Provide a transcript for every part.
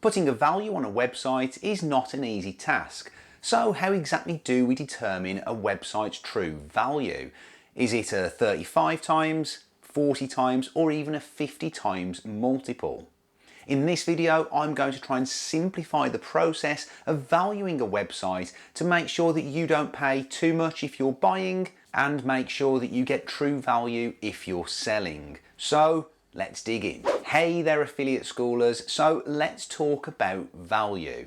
Putting a value on a website is not an easy task. So how exactly do we determine a website's true value? Is it a 35 times, 40 times, or even a 50 times multiple? In this video, I'm going to try and simplify the process of valuing a website to make sure that you don't pay too much if you're buying and make sure that you get true value if you're selling. So let's dig in. Hey there, affiliate schoolers. So let's talk about value.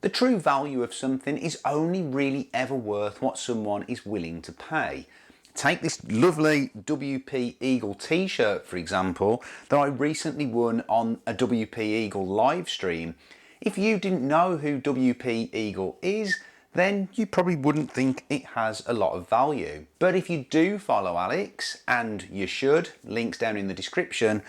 The true value of something is only really ever worth what someone is willing to pay. Take this lovely WP Eagle t-shirt, for example, that I recently won on a WP Eagle live stream. If you didn't know who WP Eagle is, then you probably wouldn't think it has a lot of value. But if you do follow Alex, and you should, links down in the description,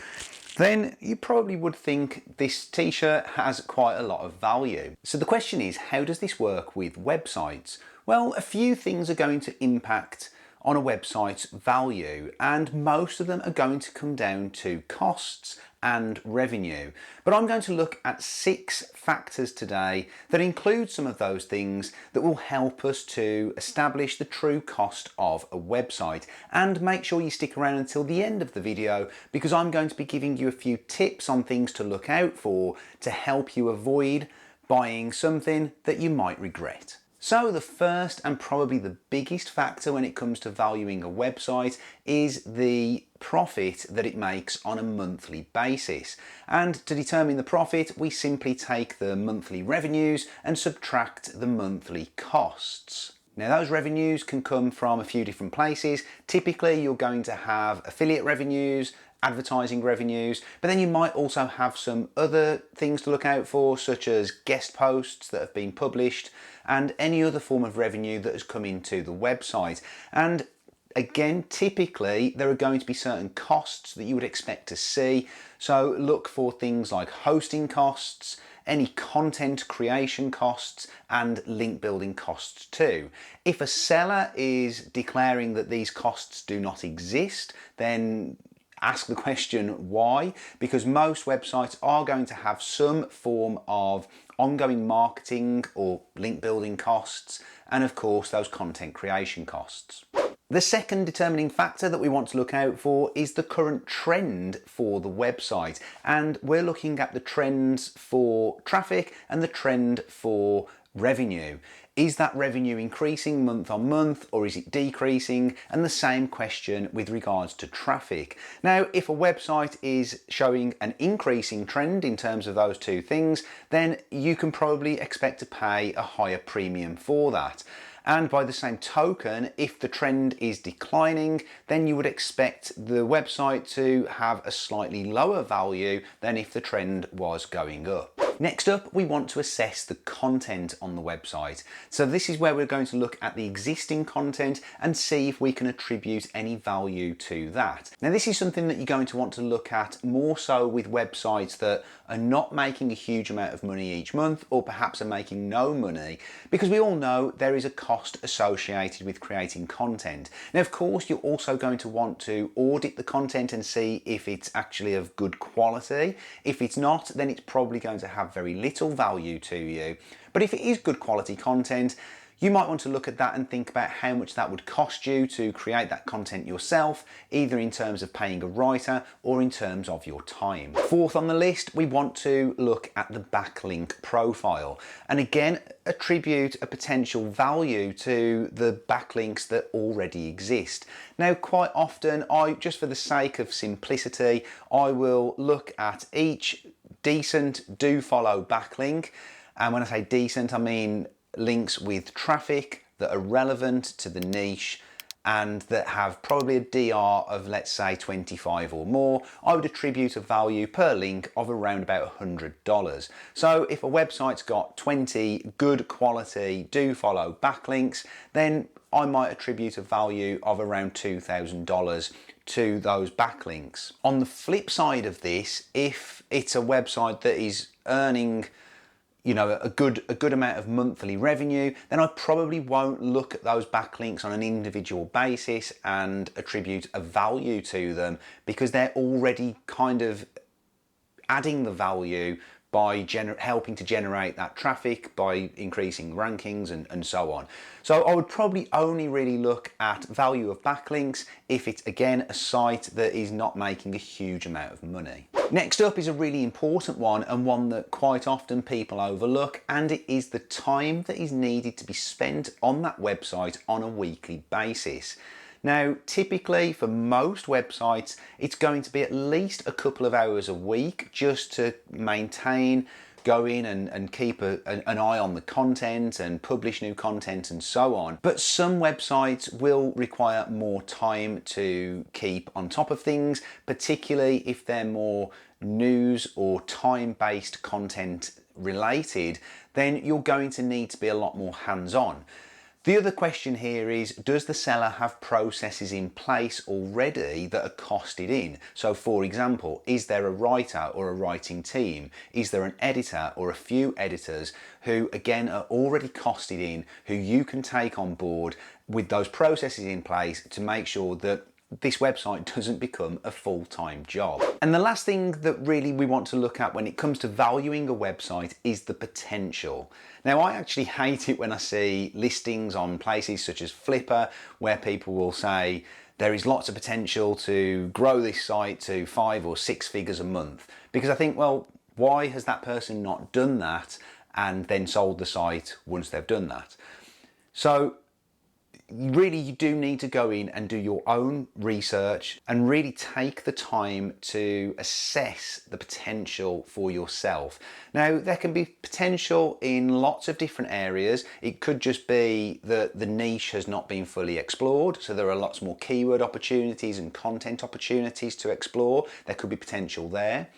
then you probably would think this t-shirt has quite a lot of value. So the question is, how does this work with websites? Well, a few things are going to impact on a website's value, and most of them are going to come down to costs and revenue. But I'm going to look at 6 factors today that include some of those things that will help us to establish the true cost of a website. And make sure you stick around until the end of the video, because I'm going to be giving you a few tips on things to look out for to help you avoid buying something that you might regret. So the first and probably the biggest factor when it comes to valuing a website is the profit that it makes on a monthly basis. And to determine the profit, we simply take the monthly revenues and subtract the monthly costs. Now those revenues can come from a few different places. Typically you're going to have affiliate revenues, advertising revenues, but then you might also have some other things to look out for, such as guest posts that have been published and any other form of revenue that has come into the website. And again, typically there are going to be certain costs that you would expect to see. So look for things like hosting costs, any content creation costs, and link building costs too. If a seller is declaring that these costs do not exist, then ask the question why, because most websites are going to have some form of ongoing marketing or link building costs, and of course those content creation costs. The second determining factor that we want to look out for is the current trend for the website, and we're looking at the trends for traffic and the trend for revenue. Is that revenue increasing month on month, or is it decreasing? And the same question with regards to traffic. Now, if a website is showing an increasing trend in terms of those two things, then you can probably expect to pay a higher premium for that. And by the same token, if the trend is declining, then you would expect the website to have a slightly lower value than if the trend was going up. Next up, we want to assess the content on the website. So this is where we're going to look at the existing content and see if we can attribute any value to that. Now, this is something that you're going to want to look at more so with websites that are not making a huge amount of money each month, or perhaps are making no money, because we all know there is a cost associated with creating content. Now, of course, you're also going to want to audit the content and see if it's actually of good quality. If it's not, then it's probably going to have very little value to you. But if it is good quality content, you might want to look at that and think about how much that would cost you to create that content yourself, either in terms of paying a writer or in terms of your time. Fourth on the list, we want to look at the backlink profile, and again attribute a potential value to the backlinks that already exist. Now, quite often, just for the sake of simplicity, I will look at each decent do follow backlink, and when I say decent, I mean links with traffic that are relevant to the niche and that have probably a DR of, let's say, 25 or more. I would attribute a value per link of around about $100. So if a website's got 20 good quality do follow backlinks, then I might attribute a value of around $2,000 to those backlinks. On the flip side of this, if it's a website that is earning a good amount of monthly revenue, then I probably won't look at those backlinks on an individual basis and attribute a value to them, because they're already kind of adding the value by helping to generate that traffic, by increasing rankings and so on. So I would probably only really look at value of backlinks if it's, again, a site that is not making a huge amount of money. Next up is a really important one, and one that quite often people overlook, and it is the time that is needed to be spent on that website on a weekly basis. Now, typically for most websites, it's going to be at least a couple of hours a week just to maintain, go in and keep an eye on the content and publish new content and so on. But some websites will require more time to keep on top of things, particularly if they're more news or time-based content related, then you're going to need to be a lot more hands-on. The other question here is, does the seller have processes in place already that are costed in? So for example, is there a writer or a writing team? Is there an editor or a few editors who, again, are already costed in, who you can take on board with those processes in place to make sure that this website doesn't become a full-time job? And the last thing that really we want to look at when it comes to valuing a website is the potential. Now, I actually hate it when I see listings on places such as Flipper where people will say there is lots of potential to grow this site to 5 or 6 figures a month, because I think, well, why has that person not done that and then sold the site once they've done that? So really, you do need to go in and do your own research and really take the time to assess the potential for yourself. Now, there can be potential in lots of different areas. It could just be that the niche has not been fully explored, so there are lots more keyword opportunities and content opportunities to explore. There could be potential there.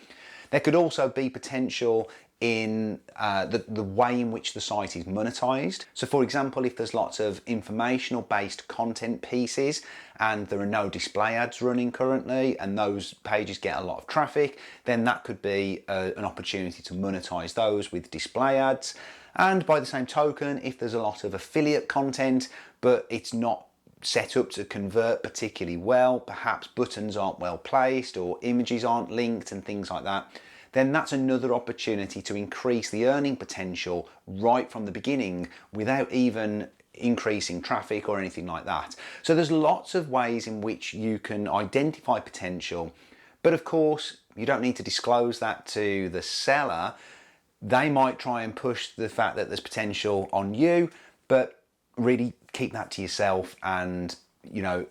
There could also be potential in the way in which the site is monetized. So for example, if there's lots of informational based content pieces and there are no display ads running currently and those pages get a lot of traffic, then that could be an opportunity to monetize those with display ads. And by the same token, if there's a lot of affiliate content but it's not set up to convert particularly well, perhaps buttons aren't well placed or images aren't linked and things like that, then that's another opportunity to increase the earning potential right from the beginning without even increasing traffic or anything like that. So there's lots of ways in which you can identify potential, but of course you don't need to disclose that to the seller. They might try and push the fact that there's potential on you, but really keep that to yourself and, you know,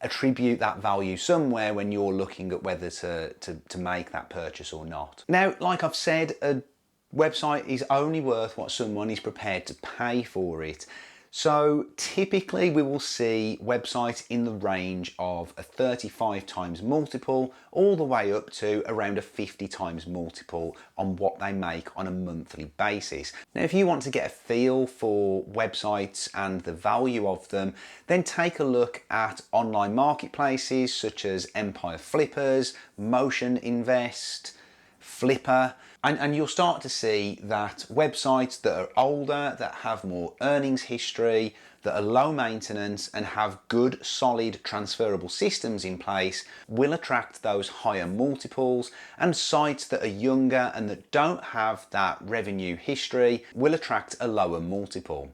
attribute that value somewhere when you're looking at whether to make that purchase or not. Now, like I've said, a website is only worth what someone is prepared to pay for it. So typically we will see websites in the range of a 35 times multiple all the way up to around a 50 times multiple on what they make on a monthly basis. Now, if you want to get a feel for websites and the value of them, then take a look at online marketplaces such as Empire Flippers, Motion Invest, Flipper, and you'll start to see that websites that are older, that have more earnings history, that are low maintenance and have good solid transferable systems in place will attract those higher multiples, and sites that are younger and that don't have that revenue history will attract a lower multiple.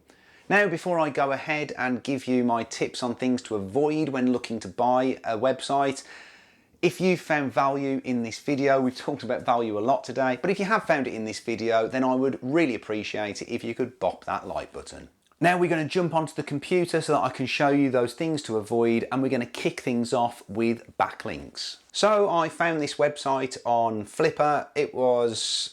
Now, before I go ahead and give you my tips on things to avoid when looking to buy a website, if you found value in this video, we've talked about value a lot today, but if you have found it in this video, then I would really appreciate it if you could bop that like button. Now we're going to jump onto the computer so that I can show you those things to avoid, and we're going to kick things off with backlinks. So I found this website on Flipper. It was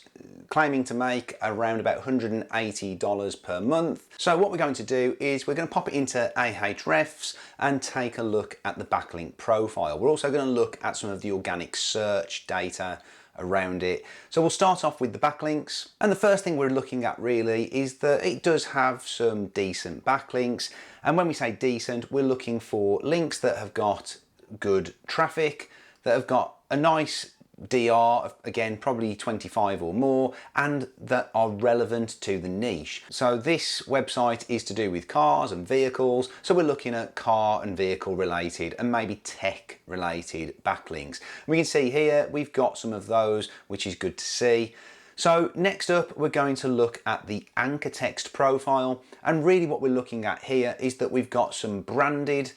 claiming to make around about $180 per month. So what we're going to do is we're going to pop it into Ahrefs and take a look at the backlink profile. We're also going to look at some of the organic search data around it. So we'll start off with the backlinks. And the first thing we're looking at really is that it does have some decent backlinks. And when we say decent, we're looking for links that have got good traffic, that have got a nice DR, again, probably 25 or more, and that are relevant to the niche. So this website is to do with cars and vehicles, so we're looking at car and vehicle related and maybe tech related backlinks. We can see here we've got some of those, which is good to see. So next up, we're going to look at the anchor text profile. And really what we're looking at here is that we've got some branded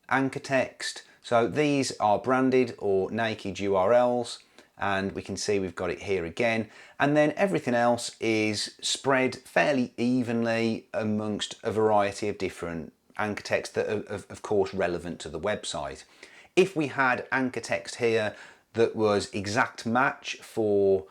anchor text. So these are branded or naked URLs. And we can see we've got it here again. And then everything else is spread fairly evenly amongst a variety of different anchor text that are of course relevant to the website. If we had anchor text here that was exact match for,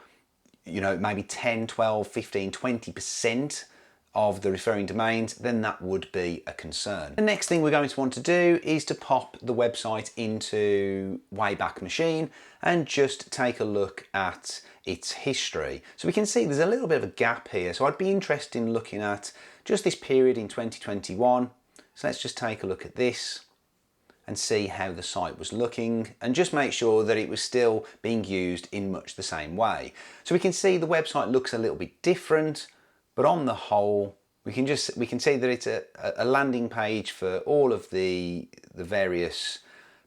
you know, maybe 10, 12, 15, 20% of the referring domains, then that would be a concern. The next thing we're going to want to do is to pop the website into Wayback Machine and just take a look at its history. So we can see there's a little bit of a gap here. So I'd be interested in looking at just this period in 2021. So let's just take a look at this and see how the site was looking and just make sure that it was still being used in much the same way. So we can see the website looks a little bit different, but on the whole, we can see that it's a landing page for all of the various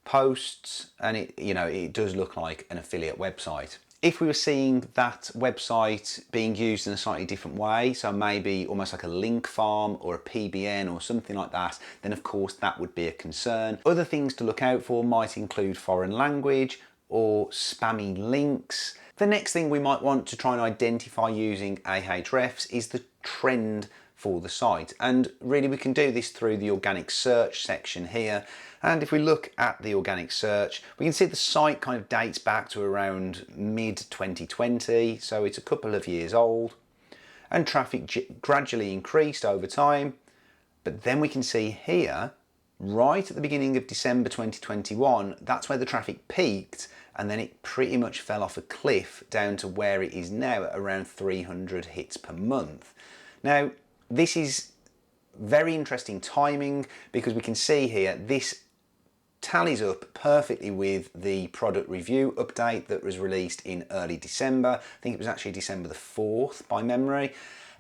posts, and it does look like an affiliate website. If we were seeing that website being used in a slightly different way, so maybe almost like a link farm or a PBN or something like that, then of course that would be a concern. Other things to look out for might include foreign language or spammy links. The next thing we might want to try and identify using Ahrefs is the trend for the site. And really we can do this through the organic search section here. And if we look at the organic search, we can see the site kind of dates back to around mid 2020. So it's a couple of years old, and traffic gradually increased over time. But then we can see here, right at the beginning of December 2021, that's where the traffic peaked, and then it pretty much fell off a cliff down to where it is now at around 300 hits per month. Now, this is very interesting timing because we can see here this tallies up perfectly with the product review update that was released in early December. I think it was actually December the 4th by memory.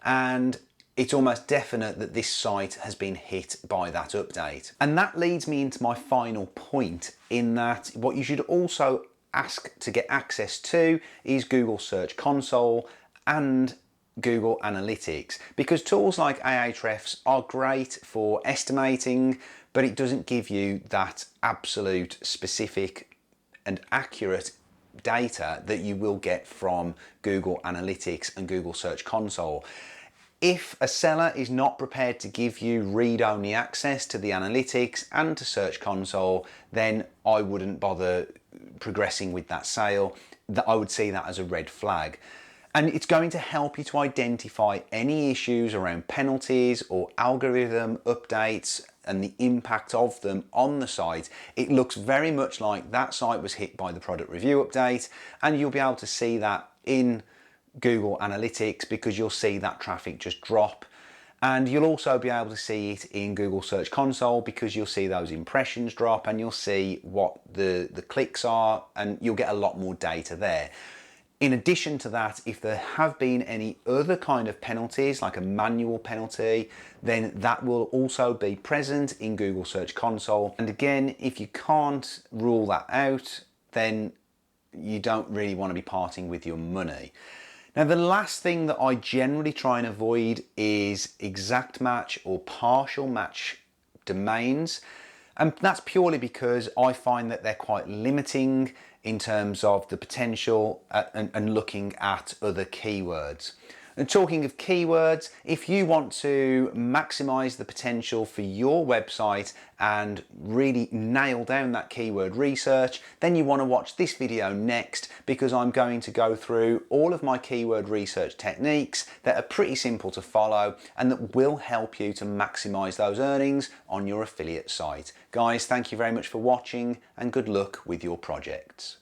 And it's almost definite that this site has been hit by that update. And that leads me into my final point, in that what you should also ask to get access to is Google Search Console and Google Analytics, because tools like Ahrefs are great for estimating, but it doesn't give you that absolute specific and accurate data that you will get from Google Analytics and Google Search Console. If a seller is not prepared to give you read-only access to the analytics and to Search Console, then I wouldn't bother progressing with that sale. I would see that as a red flag. And it's going to help you to identify any issues around penalties or algorithm updates and the impact of them on the site. It looks very much like that site was hit by the product review update, and you'll be able to see that in Google Analytics because you'll see that traffic just drop. And you'll also be able to see it in Google Search Console because you'll see those impressions drop, and you'll see what the clicks are, and you'll get a lot more data there. In addition to that, if there have been any other kind of penalties, like a manual penalty, then that will also be present in Google Search Console. And again, if you can't rule that out, then you don't really want to be parting with your money. Now, the last thing that I generally try and avoid is exact match or partial match domains. And that's purely because I find that they're quite limiting in terms of the potential and looking at other keywords. And talking of keywords, if you want to maximize the potential for your website and really nail down that keyword research, then you want to watch this video next, because I'm going to go through all of my keyword research techniques that are pretty simple to follow and that will help you to maximize those earnings on your affiliate site. Guys, thank you very much for watching, and good luck with your projects.